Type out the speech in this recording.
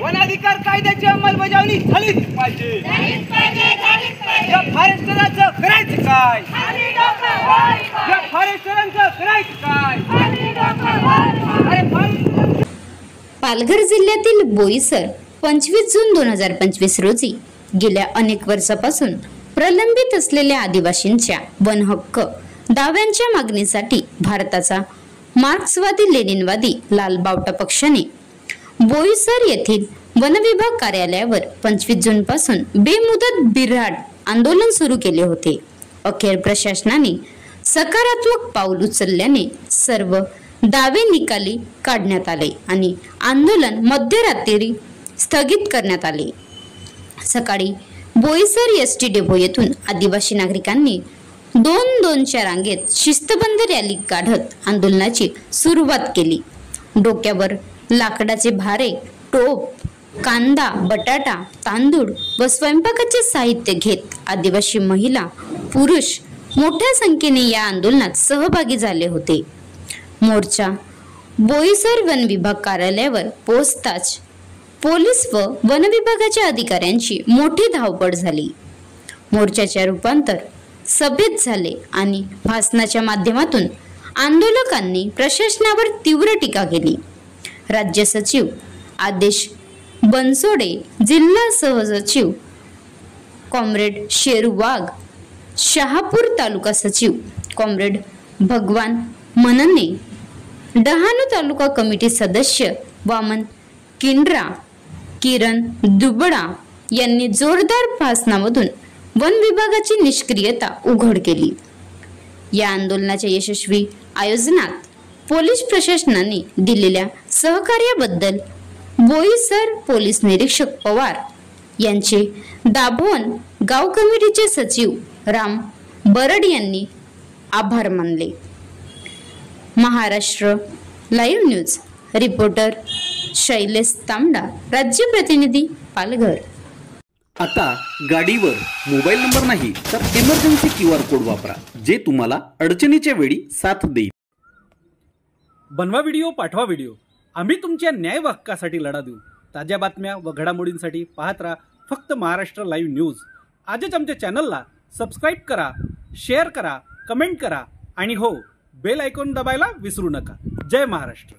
वनाधिकार कायद्याची अंमलबजावणी झालीच पाहिजे। या फॉरेस्टरांचं करायचं काय? या फॉरेस्टरांचं करायचं काय? पालघर जिल्ह्यातील बोईसर 25 जून 2025 रोजी गेल्या अनेक वर्षापासून प्रलंबित असलेल्या आदिवासींच्या वन हक्क दाव्यांच्या मागणीसाठी भारताचा मार्क्सवादी लेनिनवादी लाल बावटा पक्षाने बोईसर येथील वनविभाग कार्यालयावर 25 जून पासून बेमुदत बिऱ्हाड आंदोलन सुरू केले होते। अखेर प्रशासनाने सकारात्मक पाऊल उचलल्याने सर्व दावे निकाली काढण्यात आले आणि आंदोलन मध्यरात्री स्थगित करण्यात आले। सकाळी बोईसर एसटी डेपो येथून आदिवासी नागरिकांनी 2-2च्या रांगेत शिस्तबंद रॅली काढत आंदोलनाची सुरुवात केली। डोक्यावर लाकडाचे भारे, टोप, कांदा, बटाटा, तांदूळ व स्वयंपाकाचे साहित्य घेत आदिवासी महिला, पुरुष मोठ्या संख्येने या आंदोलनात सहभागी झाले होते। मोर्चा बोईसर वन विभाग कार्यालयावर पोहोचताच पोलीस व वन विभागाच्या अधिकाऱ्यांची मोठी धावपळ झाली। मोर्चाचे रूपांतर सभेत झाले आणि भाषणाच्या माध्यमातून आंदोलकांनी प्रशासनावर तीव्र टीका केली। राज्य सचिव आदेश बनसोडे, जिल्हा सहसचिव कॉम्रेड शेरू वाघ, शहापूर तालुका सचिव कॉम्रेड भगवान मनने, डहाणू तालुका कमिटी सदस्य वामन किंड्रा, किरण दुबडा यांनी जोरदार भाषणामधून वन विभागाची निष्क्रियता उघड केली। या आंदोलनाच्या यशस्वी आयोजनात पोलीस प्रशासनाने दिलेल्या सहकार्याबद्दल बोईसर पोलीस निरीक्षक पवार यांचे दाभोण गाव कमिटीचे सचिव राम बरड यांनी आभार मानले। Maharashtra live news reporter Shailesh तांबडा, राज्य प्रतिनिधी पालघर। आता गाडीवर मोबाईल नंबर नाही तर इमर्जन्सी QR कोड वापरा, जे तुम्हाला अडचणीच्या वेळी साथ देईल। बनवा व्हिडिओ, पाठवा व्हिडिओ, आम्ही तुमच्या न्याय हक्कासाठी लढा देऊ। ताज्या बातम्या व घडामोडींसाठी पाहत राहा फक्त महाराष्ट्र लाईव्ह न्यूज। आजच आमच्या चॅनलला सबस्क्राईब करा, शेअर करा, कमेंट करा आणि हो, बेल आयकॉन दबायला विसरू नका। जय महाराष्ट्र।